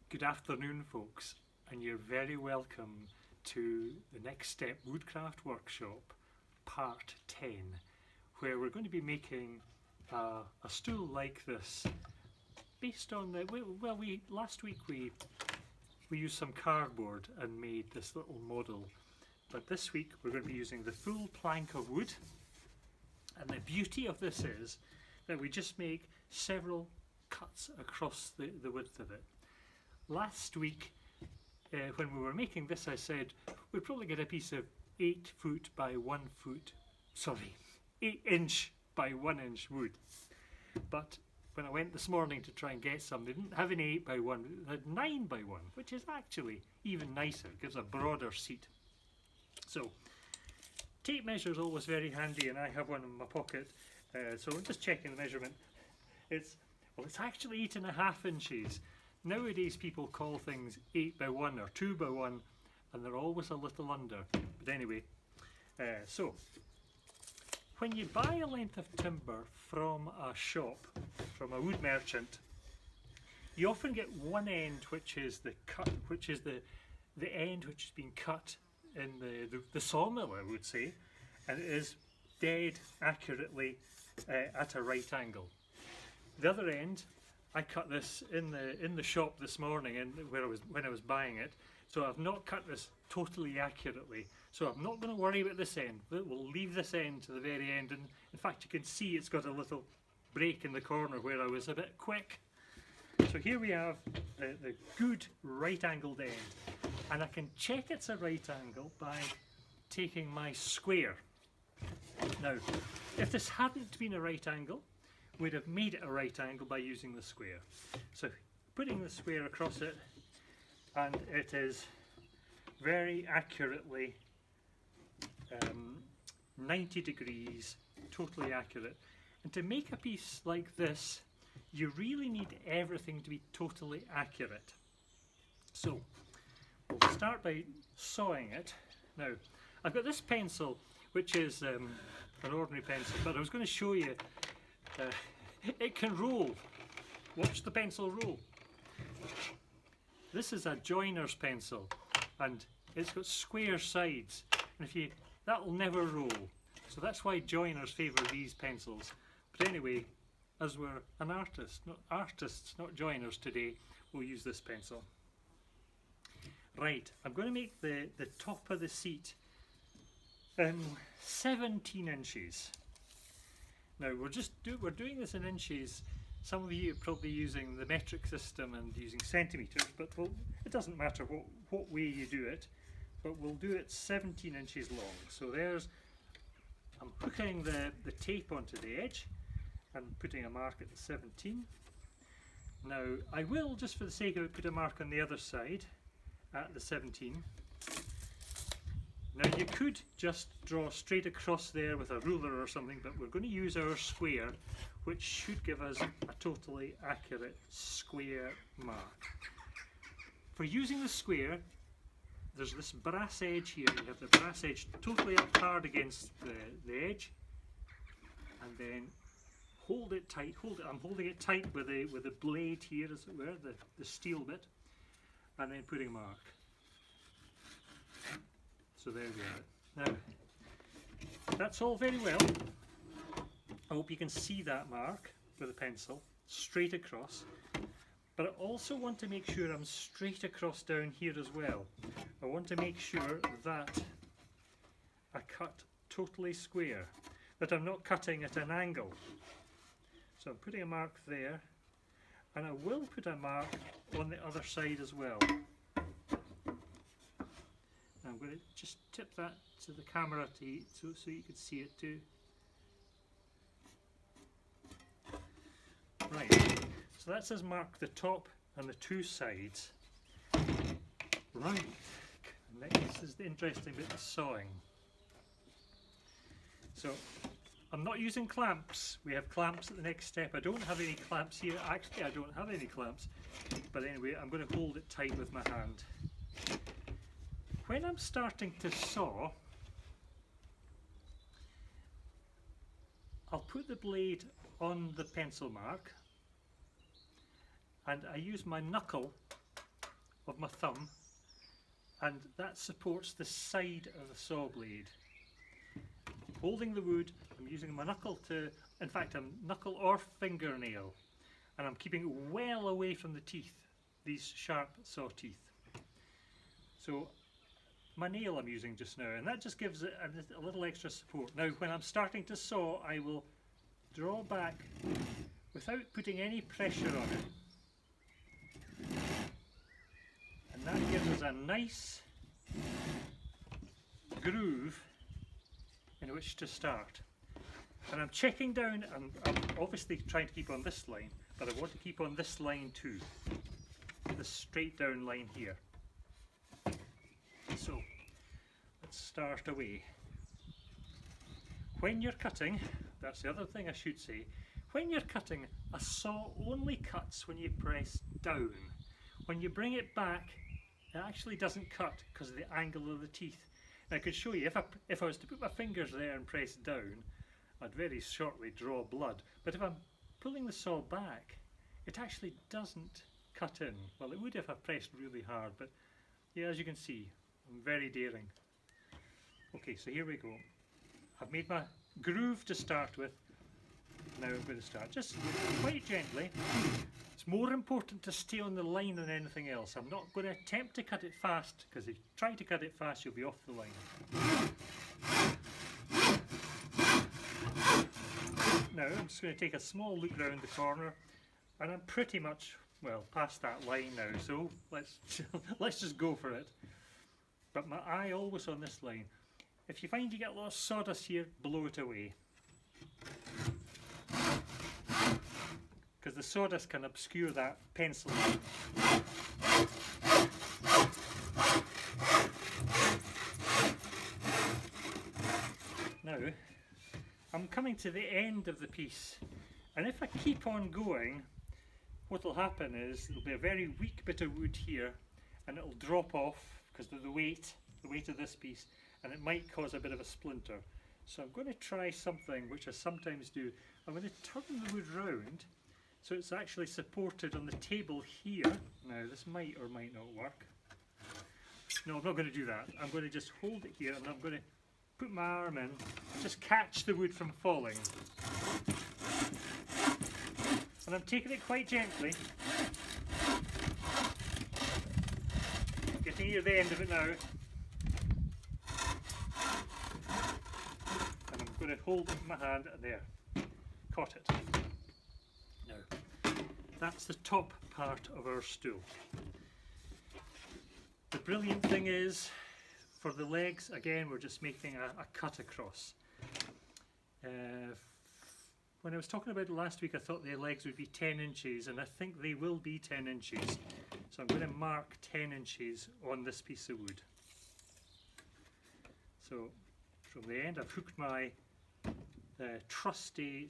Good afternoon, folks, and you're very welcome to the Next Step Woodcraft Workshop, Part 10, where we're going to be making a stool like this based on the, last week we used some cardboard and made this little model, but this week we're going to be using the full plank of wood. And the beauty of this is that we just make several cuts across the width of it. Last week, when we were making this, I said we'd probably get a piece of 8 foot by 1 foot, 8 inch by 1 inch wood. But when I went this morning to try and get some, they didn't have an 8 by 1, they had 9 by 1, which is actually even nicer. It gives a broader seat. So, tape measure is always very handy, and I have one in my pocket. So I'm just checking the measurement. It's actually 8.5 inches. Nowadays people call things 8 by 1 or 2 by 1, and they're always a little under. But anyway, so when you buy a length of timber from a shop, from a wood merchant, you often get one end which is the cut, which is the end which has been cut in the sawmill, I would say, and it is dead accurately at a right angle. The other end, I cut this in the shop this morning, when I was buying it. So I've not cut this totally accurately. So I'm not going to worry about this end. We'll leave this end to the very end, and in fact you can see it's got a little break in the corner where I was a bit quick. So here we have the good right angled end, and I can check it's a right angle by taking my square. Now, if this hadn't been a right angle, we'd have made it a right angle by using the square. So putting the square across it, and it is very accurately 90 degrees, totally accurate. And to make a piece like this, you really need everything to be totally accurate. So we'll start by sawing it. Now, I've got this pencil, which is an ordinary pencil, but I was going to show you it can roll. Watch the pencil roll. This is a joiner's pencil, and it's got square sides, and that'll never roll. So that's why joiners favour these pencils. But anyway, as we're artists, not joiners today, we'll use this pencil. Right, I'm going to make the top of the seat 17 inches. Now we're doing this in inches. Some of you are probably using the metric system and using centimetres, but it doesn't matter what way you do it, but we'll do it 17 inches long. So I'm hooking the tape onto the edge and putting a mark at the 17. Now I will, just for the sake of it, put a mark on the other side at the 17. Now you could just draw straight across there with a ruler or something, but we're going to use our square, which should give us a totally accurate square mark. For using the square, there's this brass edge here. You have the brass edge totally up hard against the edge, and then hold it tight. I'm holding it tight with the blade here, as it were, the steel bit, and then putting a mark. So there we are. Now, that's all very well. I hope you can see that mark with a pencil, straight across. But I also want to make sure I'm straight across down here as well. I want to make sure that I cut totally square, that I'm not cutting at an angle. So I'm putting a mark there, and I will put a mark on the other side as well. I'm going to just tip that to the camera so you can see it too. Right, so that says mark the top and the 2 sides. Right, next is the interesting bit of sawing. So I'm not using clamps. We have clamps at the next step. I don't have any clamps here. Actually, I don't have any clamps. But anyway, I'm going to hold it tight with my hand. When I'm starting to saw, I'll put the blade on the pencil mark, and I use my knuckle of my thumb, and that supports the side of the saw blade. Holding the wood, I'm using my knuckle to, in fact a knuckle or fingernail, and I'm keeping it well away from the teeth, these sharp saw teeth. So my nail I'm using just now, and that just gives it a little extra support. Now when I'm starting to saw, I will draw back without putting any pressure on it, and that gives us a nice groove in which to start. And I'm checking down, I'm obviously trying to keep on this line, but I want to keep on this line too, this straight down line here. So let's start away. When you're cutting, that's the other thing I should say, when you're cutting, a saw only cuts when you press down. When you bring it back, it actually doesn't cut because of the angle of the teeth. Now I could show you, if I was to put my fingers there and press down, I'd very shortly draw blood. But if I'm pulling the saw back, it actually doesn't cut in. Well, it would if I pressed really hard, but yeah, as you can see, I'm very daring. Okay, so here we go. I've made my groove to start with. Now I'm going to start just quite gently. It's more important to stay on the line than anything else. I'm not going to attempt to cut it fast, because if you try to cut it fast you'll be off the line. Now I'm just going to take a small loop round the corner, and I'm pretty much, well, past that line now, so let's just go for it. But my eye always on this line. If you find you get a lot of sawdust here, blow it away, because the sawdust can obscure that pencil line. Now I'm coming to the end of the piece, and if I keep on going, what will happen is there'll be a very weak bit of wood here, and it'll drop off because of the weight of this piece, and it might cause a bit of a splinter. So I'm going to try something which I sometimes do. I'm going to turn the wood round so it's actually supported on the table here. Now this might or might not work. No, I'm not going to do that. I'm going to just hold it here, and I'm going to put my arm in, just catch the wood from falling. And I'm taking it quite gently. Getting near the end of it now. And I'm going to hold it in my hand, and there, caught it. Now, that's the top part of our stool. The brilliant thing is, for the legs, again, we're just making a cut across. When I was talking about it last week, I thought the legs would be 10 inches, and I think they will be 10 inches. So I'm going to mark 10 inches on this piece of wood. So from the end, I've hooked my trusty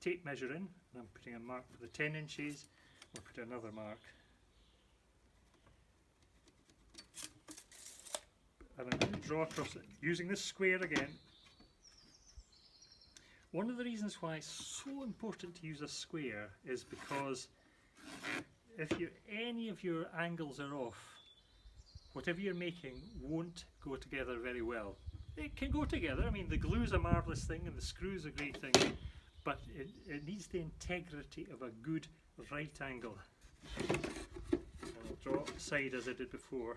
tape measure in, and I'm putting a mark for the 10 inches. I'll put another mark. And I'm going to draw across it using this square again. One of the reasons why it's so important to use a square is because if any of your angles are off, whatever you're making won't go together very well. It can go together, I mean the glue's a marvellous thing and the screw's a great thing, but it needs the integrity of a good right angle. And I'll draw the side as I did before.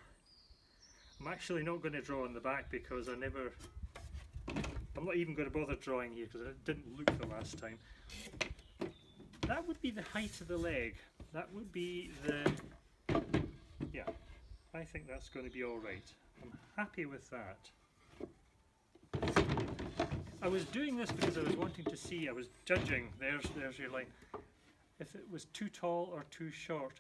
I'm actually not going to draw on the back because I'm not even going to bother drawing here because it didn't look the last time. That would be the height of the leg. That would be the, yeah, I think that's going to be alright. I'm happy with that. I was doing this because I was wanting to see, I was judging, there's your line, if it was too tall or too short.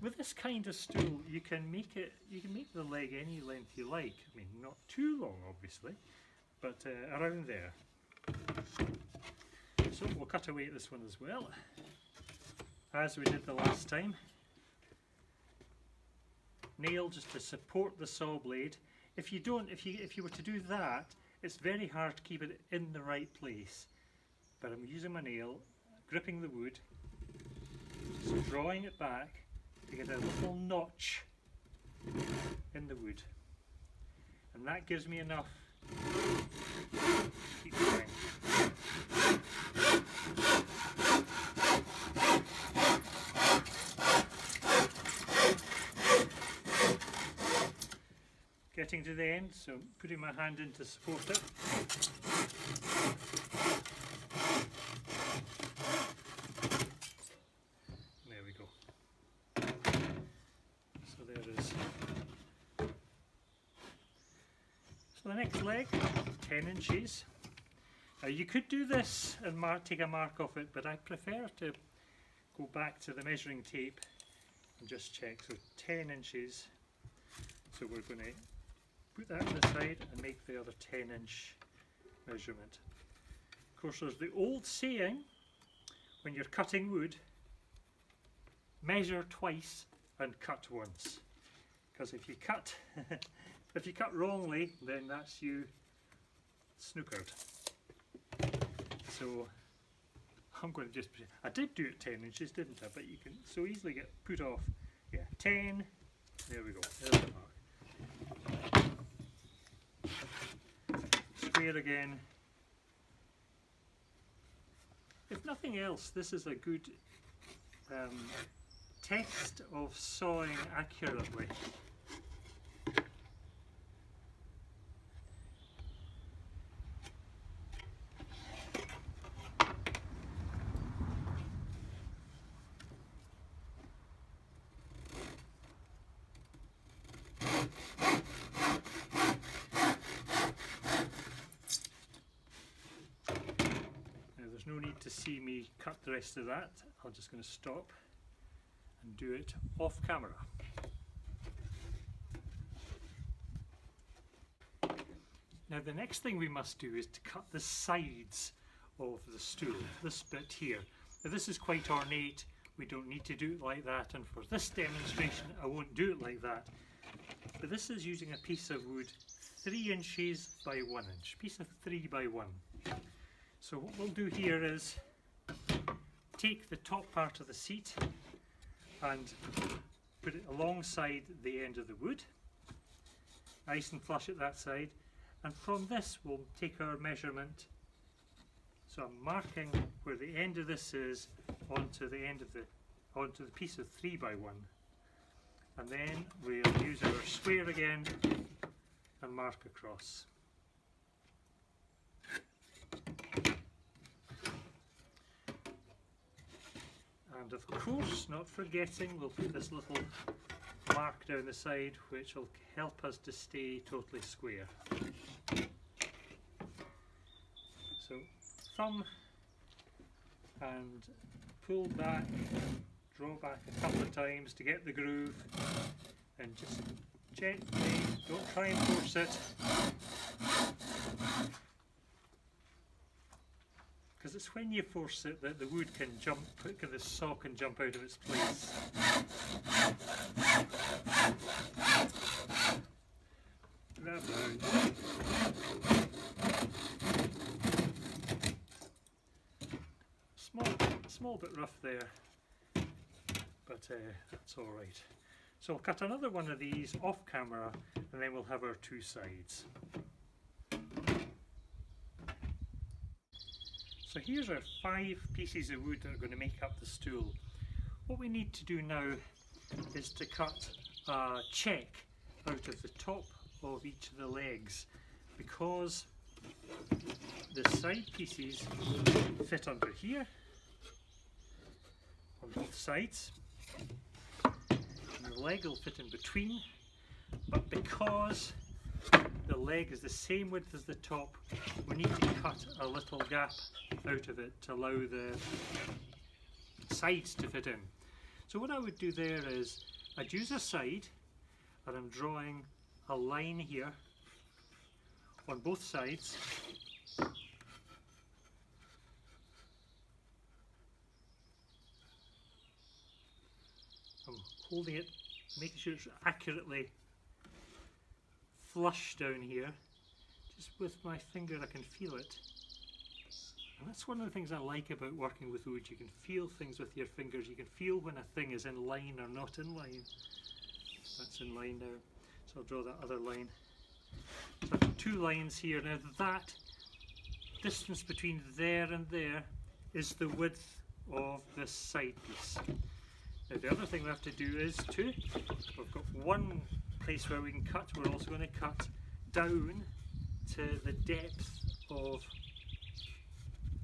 With this kind of stool, you can make the leg any length you like. I mean, not too long, obviously, but around there. So we'll cut away at this one as well, as we did the last time. Nail just to support the saw blade. If you were to do that, it's very hard to keep it in the right place. But I'm using my nail, gripping the wood, just drawing it back, to get a little notch in the wood, and that gives me enough to keep going. Getting to the end, so putting my hand in to support it. There we go. So there it is. So the next leg, 10 inches. Now you could do this and take a mark off it, but I prefer to go back to the measuring tape and just check. So 10 inches. So we're going to put that to the side and make the other 10-inch measurement. Of course, there's the old saying, when you're cutting wood, measure twice and cut once. Because if you cut wrongly, then that's you snookered. So I'm going to just, I did do it 10 inches, didn't I? But you can so easily get put off. Yeah, 10. There we go. There's the mark. Square again. If nothing else, this is a good test of sawing accurately. There's no need to see me cut the rest of that. I'm just going to stop and do it off camera. Now the next thing we must do is to cut the sides of the stool, this bit here. Now this is quite ornate, we don't need to do it like that, and for this demonstration I won't do it like that. But this is using a piece of wood 3 inches by 1 inch, piece of 3 by 1. So what we'll do here is take the top part of the seat and put it alongside the end of the wood, nice and flush at that side, and from this we'll take our measurement. So I'm marking where the end of this is onto the end of onto the piece of 3 by 1, and then we'll use our square again and mark across. And of course, not forgetting, we'll put this little mark down the side which will help us to stay totally square. So thumb and pull back, draw back a couple of times to get the groove, and just gently, don't try and force it, because it's when you force it that the wood can jump, the saw can jump out of its place. Grab round. Small bit rough there, but that's all right. So I'll cut another one of these off camera, and then we'll have our 2 sides. So here's our 5 pieces of wood that are going to make up the stool. What we need to do now is to cut a check out of the top of each of the legs, because the side pieces fit under here on both sides, and the leg will fit in between, but because the leg is the same width as the top, we need to cut a little gap out of it to allow the sides to fit in. So what I would do there is I'd use a side, and I'm drawing a line here on both sides. I'm holding it, making sure it's accurately flush down here. Just with my finger I can feel it. And that's one of the things I like about working with wood. You can feel things with your fingers. You can feel when a thing is in line or not in line. That's in line now. So I'll draw that other line. So I've got 2 lines here. Now that distance between there and there is the width of this side piece. Now the other thing we have to do is we've got one place where we can cut. We're also going to cut down to the depth of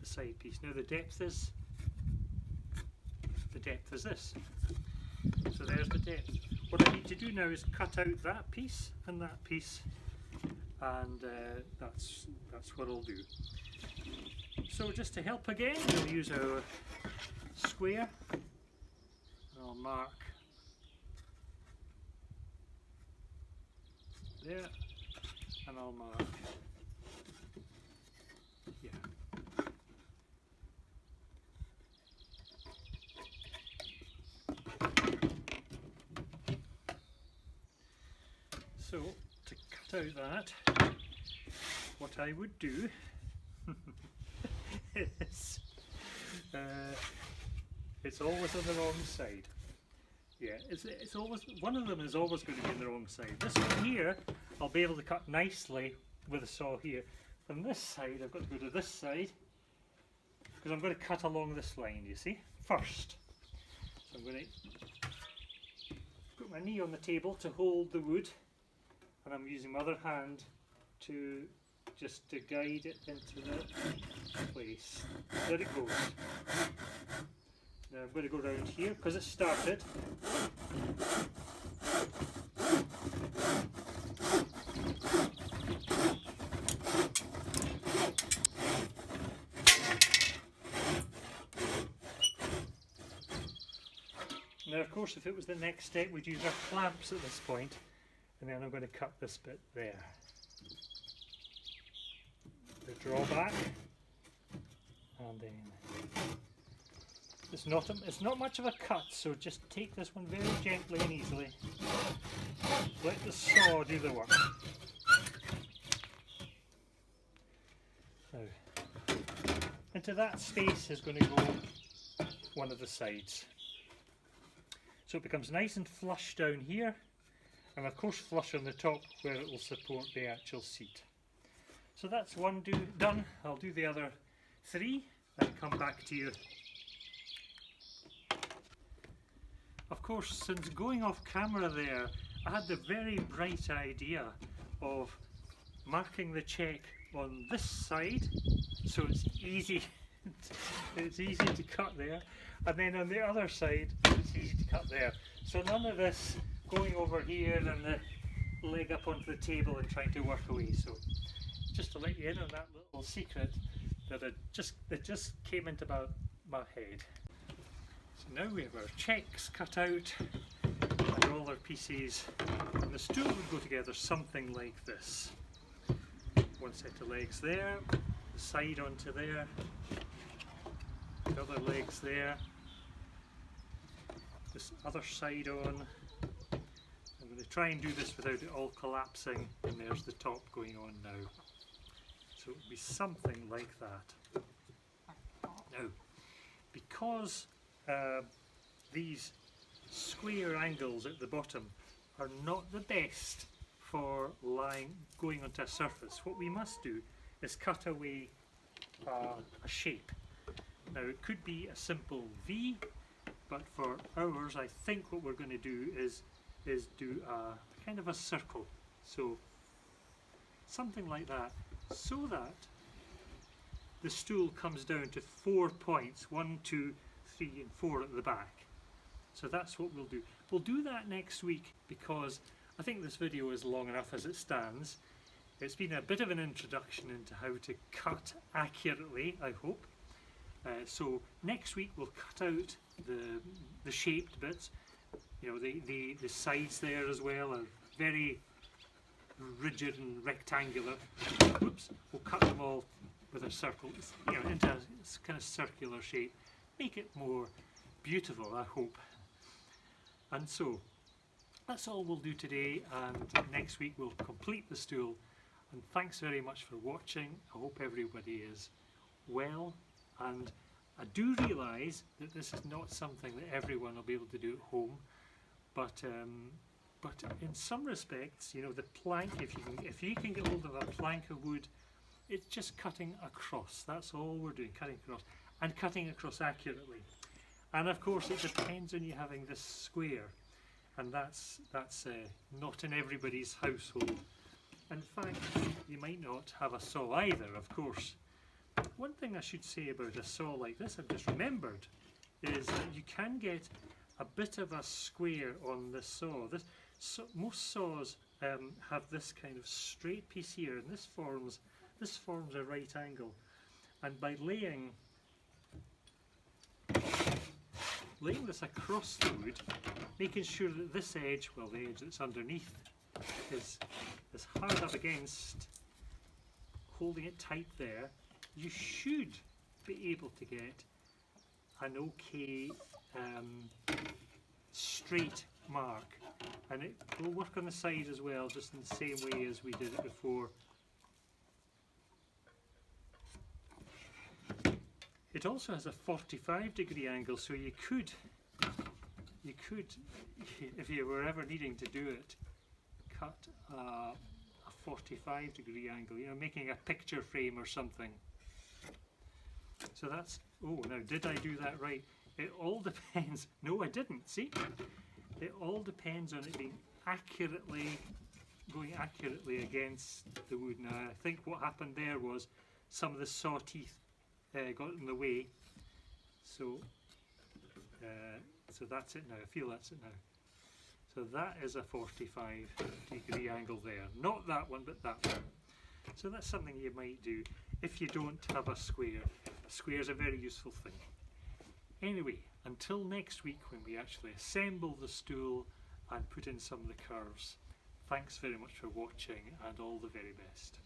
the side piece. Now the depth is this. So there's the depth. What I need to do now is cut out that piece and that piece, and that's what I'll do. So just to help again, we'll use our square, and I'll mark there, and I'll mark here. So to cut out that, what I would do is, it's always on the wrong side. Yeah, it's always, one of them is always going to be on the wrong side. This one here, I'll be able to cut nicely with a saw here. From this side, I've got to go to this side, because I'm going to cut along this line, you see, first. So I'm going to put my knee on the table to hold the wood, and I'm using my other hand to just to guide it into the place. There it goes. Now I'm going to go around here because it started. Now of course if it was the next step we'd use our clamps at this point, and then I'm going to cut this bit there. The drawback, and then it's not much of a cut, so just take this one very gently and easily. Let the saw do the work. Now, into that space is going to go one of the sides. So it becomes nice and flush down here, and of course flush on the top where it will support the actual seat. So that's one done. I'll do the other 3 and come back to you. Of course, since going off camera there, I had the very bright idea of marking the check on this side, so it's easy to cut there, and then on the other side it's easy to cut there. So none of this going over here and the leg up onto the table and trying to work away. So just to let you in on that little secret that it just came into my head. So now we have our checks cut out and all our pieces, and the stool would go together something like this. One set of legs there, the side onto there, the other legs there, this other side on. I'm going to try and do this without it all collapsing, and there's the top going on now. So it would be something like that. Now, because these square angles at the bottom are not the best for going onto a surface, what we must do is cut away a shape. Now it could be a simple V, but for ours I think what we're going to do is do a kind of a circle. So something like that, so that the stool comes down to 4 points, 1, 2, 3 and 4 at the back. So that's what we'll do. We'll do that next week, because I think this video is long enough as it stands. It's been a bit of an introduction into how to cut accurately, I hope. So next week we'll cut out the shaped bits. You know, the sides there as well are very rigid and rectangular. Whoops, we'll cut them all with a circle, you know, into a kind of circular shape. Make it more beautiful, I hope. And so that's all we'll do today, and next week we'll complete the stool. And thanks very much for watching. I hope everybody is well And I do realise that this is not something that everyone will be able to do at home, but in some respects, you know, the plank, if you can get hold of a plank of wood, it's just cutting across. That's all we're doing, cutting across, and cutting across accurately. And of course it depends on you having this square, and that's not in everybody's household. In fact, you might not have a saw either, of course. One thing I should say about a saw like this, I've just remembered, is that you can get a bit of a square on this saw. Most saws have this kind of straight piece here, and this forms a right angle. And by laying this across the wood, making sure that this edge, well, the edge that's underneath, is hard up against, holding it tight there, you should be able to get an okay straight mark, and it will work on the side as well, just in the same way as we did it before. It also has a 45-degree angle, so you could, if you were ever needing to do it, cut a 45-degree angle, you know, making a picture frame or something. So that's, oh, now did I do that right? It all depends. No, I didn't, see? It all depends on it being going accurately against the wood. Now, I think what happened there was some of the saw teeth got in the way. So, so that's it now. I feel that's it now. So that is a 45-degree angle there. Not that one, but that one. So that's something you might do if you don't have a square. A square is a very useful thing. Anyway, until next week when we actually assemble the stool and put in some of the curves. Thanks very much for watching, and all the very best.